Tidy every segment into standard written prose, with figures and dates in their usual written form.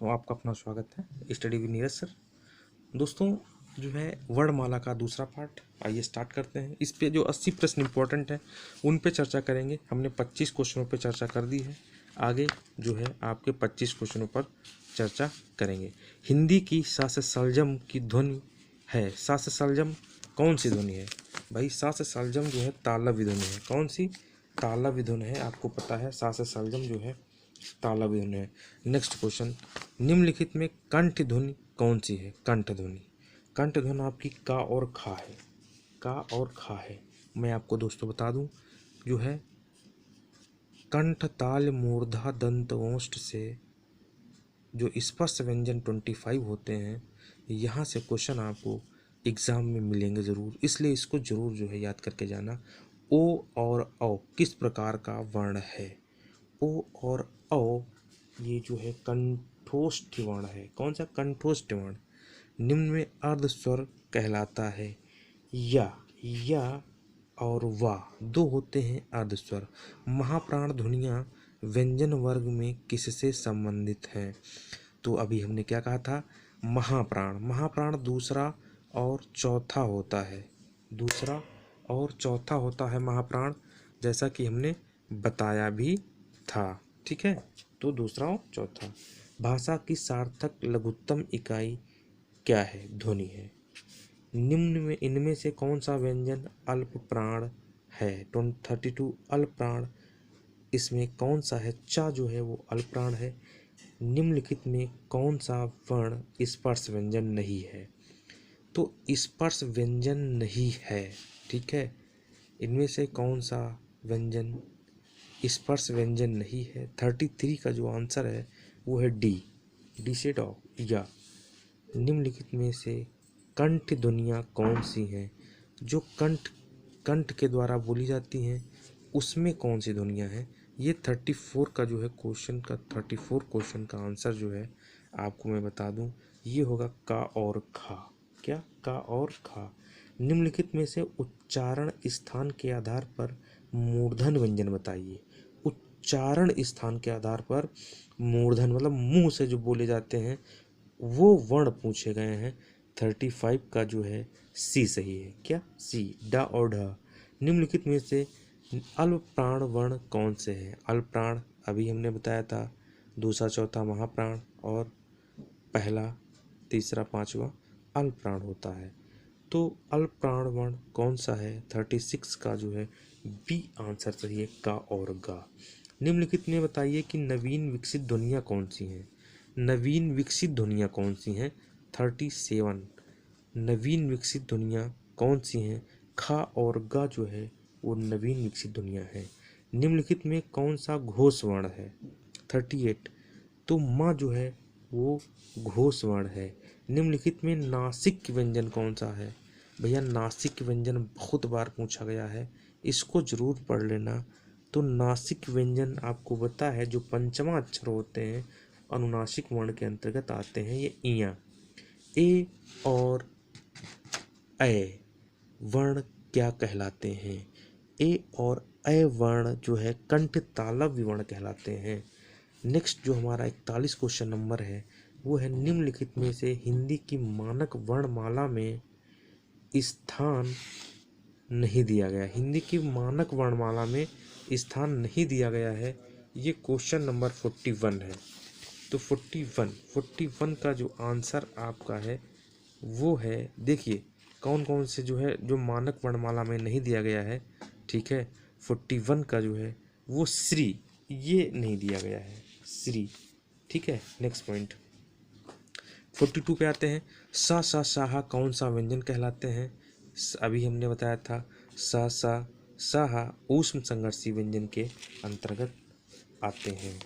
तो आपका अपना स्वागत है स्टडी विद नीरज सर। दोस्तों, जो है वर्णमाला का दूसरा पार्ट, आइए स्टार्ट करते हैं। इस पे जो 80 प्रश्न इंपॉर्टेंट हैं उन पे चर्चा करेंगे। हमने 25 क्वेश्चनों पे चर्चा कर दी है। आगे जो है आपके 25 क्वेश्चनों पर चर्चा करेंगे। हिंदी की सा से सलजम की ध्वनि है। सा से सलजम कौन सी ध्वनि है भाई? सा से सलजम जो है तालव्य ध्वनि है। कौन सी? तालव्य ध्वनि है। आपको पता है सा से सलजम जो है तालव्य ध्वनि है। नेक्स्ट क्वेश्चन, निम्नलिखित में कंठ ध्वनि कौन सी है? कंठ ध्वनि। कंठ ध्वनि आपकी का और खा है। का और खा है। मैं आपको दोस्तों बता दूं, जो है कंठ ताल मूर्धा दंत ओष्ठ से जो स्पष्ट व्यंजन 25 होते हैं, यहाँ से क्वेश्चन आपको एग्जाम में मिलेंगे ज़रूर, इसलिए इसको ज़रूर जो है याद करके जाना। ओ और औ किस प्रकार का वर्ण है? ओ और औ ये जो है कंठोष्ठ वर्ण है। कौन सा? कंठोष्ठ वर्ण। निम्न में अर्ध स्वर कहलाता है। या और वाह दो होते हैं अर्ध स्वर। महाप्राण ध्वनियाँ व्यंजन वर्ग में किससे संबंधित हैं? तो अभी हमने क्या कहा था? महाप्राण। महाप्राण दूसरा और चौथा होता है। दूसरा और चौथा होता है महाप्राण, जैसा कि हमने बताया भी था। ठीक है, तो दूसरा और चौथा। भाषा की सार्थक लघुत्तम इकाई क्या है? ध्वनि है। निम्न में इनमें से कौन सा व्यंजन अल्प प्राण है? 32 अल्प प्राण इसमें कौन सा है? चा जो है वो अल्प प्राण है। निम्नलिखित में कौन सा वर्ण स्पर्श व्यंजन नहीं है? तो स्पर्श व्यंजन नहीं है। ठीक है, इनमें से कौन सा व्यंजन स्पर्श व्यंजन नहीं है? 33 का जो आंसर है वो है डी। डी से डॉग। या निम्नलिखित में से कंठ ध्वनियाँ कौन सी हैं? जो कंठ कंठ के द्वारा बोली जाती हैं उसमें कौन सी ध्वनियाँ हैं? ये 34 का जो है क्वेश्चन का 34 क्वेश्चन का आंसर जो है आपको मैं बता दूं, ये होगा का और खा। क्या? का और खा। निम्नलिखित में से उच्चारण स्थान के आधार पर मूर्धन व्यंजन बताइए। उच्चारण स्थान के आधार पर मूर्धन मतलब मुंह से जो बोले जाते हैं वो वर्ण पूछे गए हैं। 35 का जो है सी सही है। क्या? सी। डा और ढ। निम्नलिखित में से अल्प प्राण वर्ण कौन से हैं? अल्प प्राण अभी हमने बताया था, दूसरा चौथा महाप्राण और पहला तीसरा पांचवा अल्प प्राण होता है। तो अल्प प्राण वर्ण कौन सा है? 36 का जो है बी आंसर सही है, का और गा। निम्नलिखित में बताइए कि नवीन विकसित ध्वनियाँ कौन सी हैं? नवीन विकसित ध्वनियाँ कौन सी हैं? 37 नवीन विकसित ध्वनियाँ कौन सी हैं? खा और गा जो है वो नवीन विकसित ध्वनियाँ हैं। निम्नलिखित में कौन सा घोष वर्ण है? 38 तो माँ जो है वो घोष वर्ण है। निम्नलिखित में नासिक व्यंजन कौन सा है? भैया नासिक व्यंजन बहुत बार पूछा गया है, इसको जरूर पढ़ लेना। तो नासिक व्यंजन आपको पता है जो पंचमा अक्षर होते हैं अनुनासिक वर्ण के अंतर्गत आते हैं, ये इया। ए और ए वर्ण क्या कहलाते हैं? ए और ए वर्ण जो है कंठ तालव्य वर्ण कहलाते हैं। नेक्स्ट जो हमारा 41 क्वेश्चन नंबर है वो है निम्नलिखित में से हिंदी की मानक वर्णमाला में स्थान नहीं दिया गया। हिंदी की मानक वर्णमाला में स्थान नहीं दिया गया है, ये क्वेश्चन नंबर 41 है। तो 41 का जो आंसर आपका है वो है, देखिए कौन कौन से जो है जो मानक वर्णमाला में नहीं दिया गया है। ठीक है, 41 का जो है वो श्री, ये नहीं दिया गया है श्री। ठीक है, नेक्स्ट पॉइंट 42 पे आते हैं। सा सा साहा कौन सा व्यंजन कहलाते हैं? अभी हमने बताया था सा सा साहा ऊष्म संघर्षी व्यंजन के अंतर्गत आते हैं।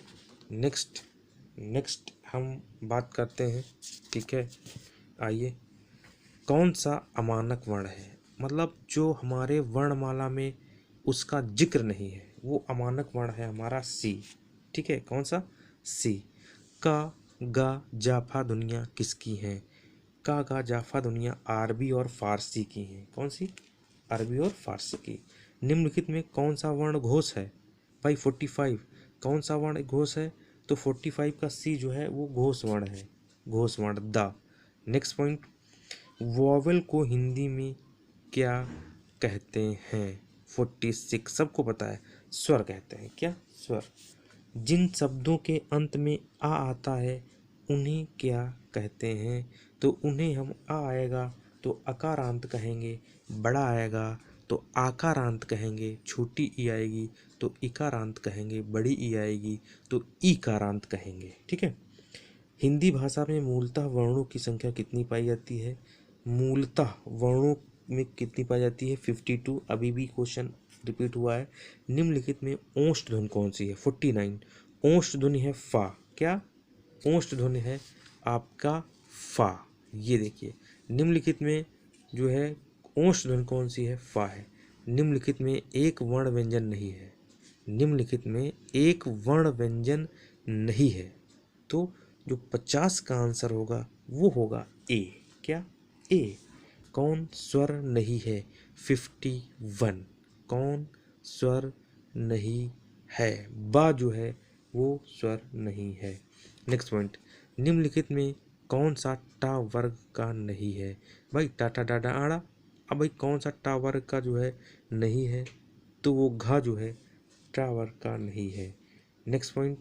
नेक्स्ट हम बात करते हैं। ठीक है, आइए, कौन सा अमानक वर्ण है? मतलब जो हमारे वर्णमाला में उसका जिक्र नहीं है वो अमानक वर्ण है हमारा सी। ठीक है, कौन सा? सी। का गा जाफा ध्वनियाँ किसकी हैं? का गा जाफा ध्वनियाँ अरबी और फारसी की हैं। कौन सी? अरबी और फारसी की। निम्नलिखित में कौन सा वर्ण घोष है? भाई 45 कौन सा वर्ण घोष है? तो 45 का सी जो है वो घोष वर्ण है, घोष वर्ण द। नेक्स्ट पॉइंट, वॉवेल को हिंदी में क्या कहते हैं? 46 सबको पता है, स्वर कहते हैं। क्या? स्वर। जिन शब्दों के अंत में आ आता है उन्हें क्या कहते हैं? तो उन्हें हम आ आएगा तो अकारांत कहेंगे, बड़ा आएगा तो आकारांत कहेंगे, छोटी ई आएगी तो इकारांत कहेंगे, बड़ी ई आएगी तो ईकारांत कहेंगे। ठीक है। हिंदी भाषा में मूलतः वर्णों की संख्या कितनी पाई जाती है? मूलतः वर्णों में कितनी पाई जाती है? 52। अभी भी क्वेश्चन रिपीट हुआ है। निम्नलिखित में ओष्ठ ध्वनि कौन सी है? 49। ओष्ठ ध्वनि है फा। क्या? ओष्ठ ध्वनि है आपका फा। ये देखिए, निम्नलिखित में जो है ओष्ठ ध्वनि कौन सी है? फा है। निम्नलिखित में एक वर्ण व्यंजन नहीं है। निम्नलिखित में एक वर्ण व्यंजन नहीं है। तो जो 50 का आंसर होगा वो होगा ए। क्या? ए। कौन स्वर नहीं है? 51। कौन स्वर नहीं है? बा जो है वो स्वर नहीं है। नेक्स्ट पॉइंट, निम्नलिखित में कौन सा टा वर्ग का नहीं है? भाई टाटा डाडा आड़ा। अब भाई कौन सा टा वर्ग का जो है नहीं है? तो वो घा जो है टा वर्ग का नहीं है। नेक्स्ट पॉइंट,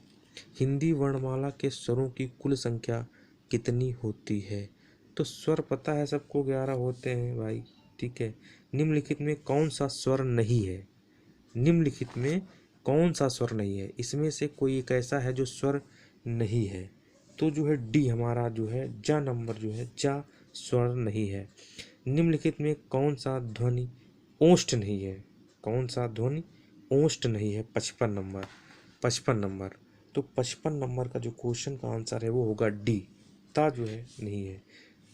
हिंदी वर्णमाला के स्वरों की कुल संख्या कितनी होती है? तो स्वर पता है सबको, 11 होते हैं भाई। ठीक है। निम्नलिखित में कौन सा स्वर नहीं है? निम्नलिखित में कौन सा स्वर नहीं है? इसमें से कोई एक ऐसा है जो स्वर नहीं है, तो जो है डी हमारा जो है जा नंबर जो है जा स्वर नहीं है। निम्नलिखित में कौन सा ध्वनि ओष्ठ नहीं है? कौन सा ध्वनि ओष्ठ नहीं है? 55 नंबर। 55 नंबर। तो 55 नंबर का जो क्वेश्चन का आंसर है वो होगा डी, ता जो है नहीं है।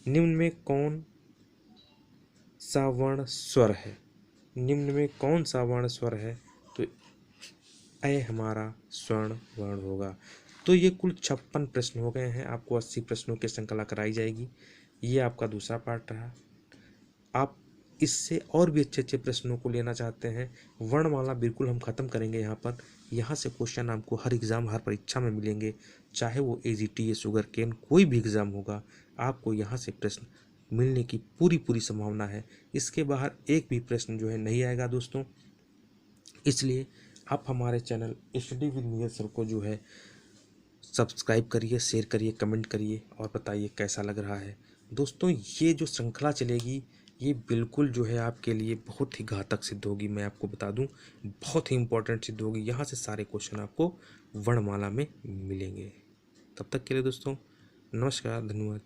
निम्न में कौन सा वर्ण स्वर है? निम्न में कौन सा वर्ण स्वर है? तो ए हमारा स्वर्ण वर्ण होगा। तो ये कुल 56 प्रश्न हो गए हैं। आपको 80 प्रश्नों की श्रृंखला कराई जाएगी। ये आपका दूसरा पार्ट रहा। आप इससे और भी अच्छे अच्छे प्रश्नों को लेना चाहते हैं, वर्णमाला बिल्कुल हम ख़त्म करेंगे यहाँ पर। यहाँ से क्वेश्चन आपको हर एग्ज़ाम हर परीक्षा में मिलेंगे, चाहे वो AGT शुगर केन कोई भी एग्ज़ाम होगा, आपको यहाँ से प्रश्न मिलने की पूरी पूरी संभावना है। इसके बाहर एक भी प्रश्न जो है नहीं आएगा दोस्तों। इसलिए आप हमारे channel study with Neeraj sir को जो है सब्सक्राइब करिए, शेयर करिए, कमेंट करिए और बताइए कैसा लग रहा है। दोस्तों ये जो श्रृंखला चलेगी ये बिल्कुल जो है आपके लिए बहुत ही घातक सिद्ध होगी। मैं आपको बता दूं, बहुत ही इम्पोर्टेंट सिद्ध होगी। यहाँ से सारे क्वेश्चन आपको वर्णमाला में मिलेंगे। तब तक के लिए दोस्तों नमस्कार, धन्यवाद।